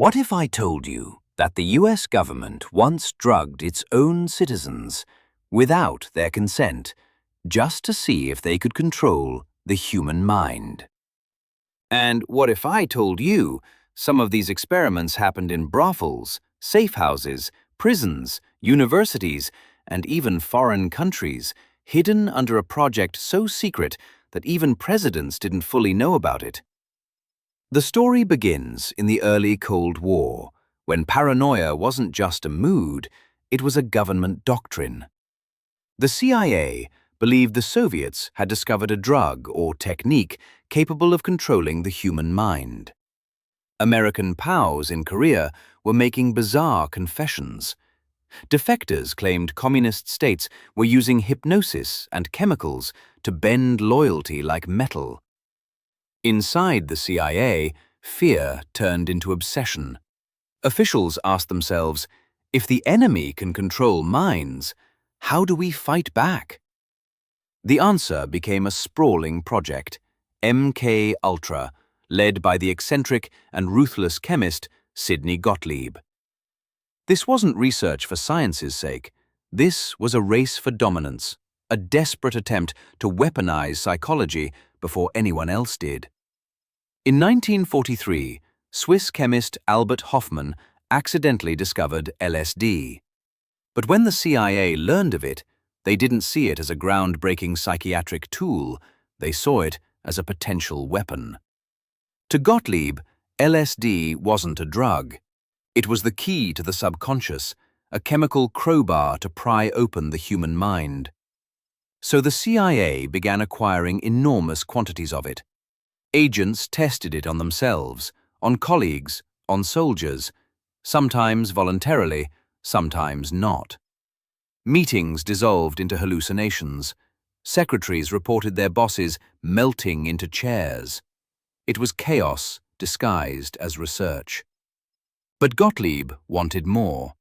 What if I told you that the US government once drugged its own citizens without their consent, just to see if they could control the human mind? And what if I told you some of these experiments happened in brothels, safe houses, prisons, universities, and even foreign countries, hidden under a project so secret that even presidents didn't fully know about it? The story begins in the early Cold War, when paranoia wasn't just a mood, it was a government doctrine. The CIA believed the Soviets had discovered a drug or technique capable of controlling the human mind. American POWs in Korea were making bizarre confessions. Defectors claimed communist states were using hypnosis and chemicals to bend loyalty like metal. Inside the CIA, fear turned into obsession. Officials asked themselves, if the enemy can control minds, how do we fight back? The answer became a sprawling project, MK Ultra, led by the eccentric and ruthless chemist Sidney Gottlieb. This wasn't research for science's sake. This was a race for dominance, a desperate attempt to weaponize psychology before anyone else did. In 1943, Swiss chemist Albert Hofmann accidentally discovered LSD. But when the CIA learned of it, they didn't see it as a groundbreaking psychiatric tool, they saw it as a potential weapon. To Gottlieb, LSD wasn't a drug. It was the key to the subconscious, a chemical crowbar to pry open the human mind. So the CIA began acquiring enormous quantities of it. Agents tested it on themselves, on colleagues, on soldiers, sometimes voluntarily, sometimes not. Meetings dissolved into hallucinations. Secretaries reported their bosses melting into chairs. It was chaos disguised as research. But Gottlieb wanted more.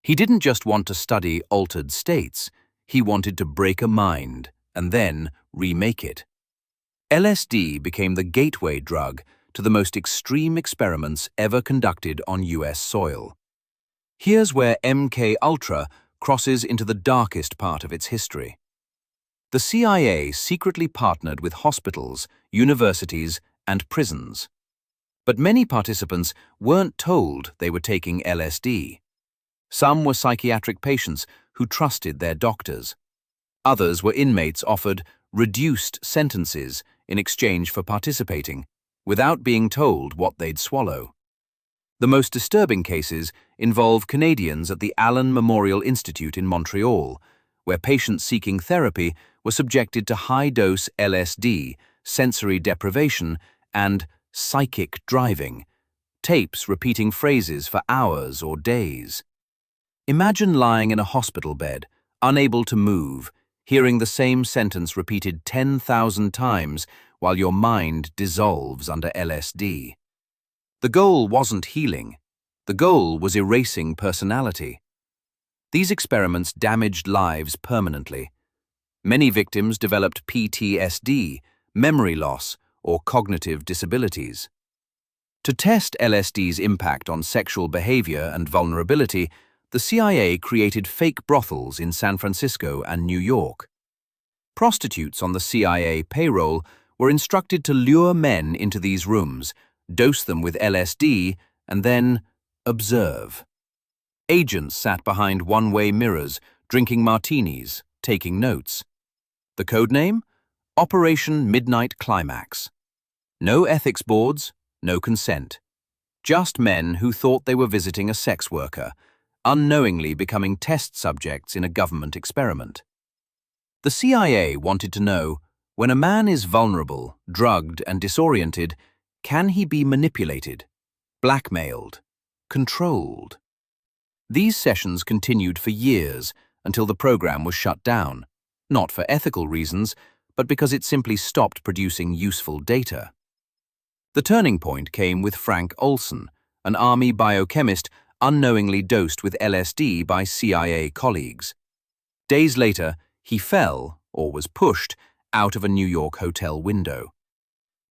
He didn't just want to study altered states, he wanted to break a mind and then remake it. LSD became the gateway drug to the most extreme experiments ever conducted on US soil. Here's where MK Ultra crosses into the darkest part of its history. The CIA secretly partnered with hospitals, universities, and prisons. But many participants weren't told they were taking LSD. Some were psychiatric patients who trusted their doctors. Others were inmates offered reduced sentences in exchange for participating, without being told what they'd swallow. The most disturbing cases involve Canadians at the Allen Memorial Institute in Montreal, where patients seeking therapy were subjected to high-dose LSD, sensory deprivation, and psychic driving, tapes repeating phrases for hours or days. Imagine lying in a hospital bed, unable to move, hearing the same sentence repeated 10,000 times while your mind dissolves under LSD. The goal wasn't healing. The goal was erasing personality. These experiments damaged lives permanently. Many victims developed PTSD, memory loss, or cognitive disabilities. To test LSD's impact on sexual behavior and vulnerability, the CIA created fake brothels in San Francisco and New York. Prostitutes on the CIA payroll were instructed to lure men into these rooms, dose them with LSD, and then observe. Agents sat behind one-way mirrors, drinking martinis, taking notes. The codename? Operation Midnight Climax. No ethics boards, no consent. Just men who thought they were visiting a sex worker, unknowingly becoming test subjects in a government experiment. The CIA wanted to know, when a man is vulnerable, drugged, and disoriented, can he be manipulated, blackmailed, controlled? These sessions continued for years until the program was shut down, not for ethical reasons, but because it simply stopped producing useful data. The turning point came with Frank Olson, an army biochemist unknowingly dosed with LSD by CIA colleagues. Days later, he fell, or was pushed, out of a New York hotel window.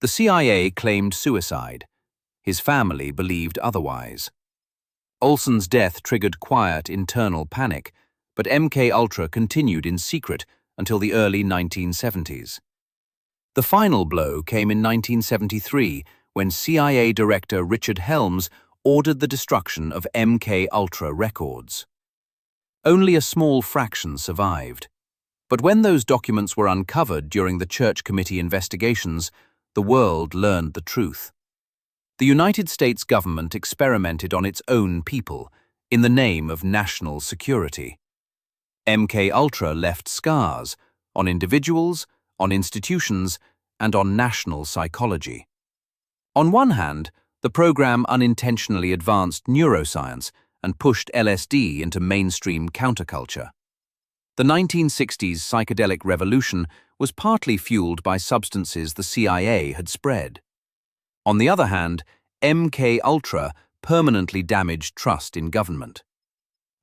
The CIA claimed suicide. His family believed otherwise. Olson's death triggered quiet internal panic, but MKUltra continued in secret until the early 1970s. The final blow came in 1973 when CIA Director Richard Helms ordered the destruction of MKUltra records. Only a small fraction survived. But when those documents were uncovered during the Church Committee investigations, the world learned the truth. The United States government experimented on its own people in the name of national security. MKUltra left scars on individuals, on institutions, and on national psychology. On one hand, the program unintentionally advanced neuroscience and pushed LSD into mainstream counterculture. The 1960s psychedelic revolution was partly fueled by substances the CIA had spread. On the other hand, MKUltra permanently damaged trust in government.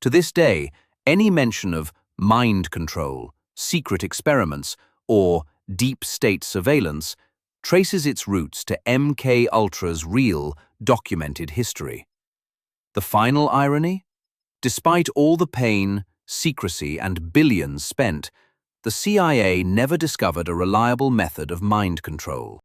To this day, any mention of mind control, secret experiments, or deep state surveillance traces its roots to MKUltra's real, documented history. The final irony? Despite all the pain, secrecy, and billions spent, the CIA never discovered a reliable method of mind control.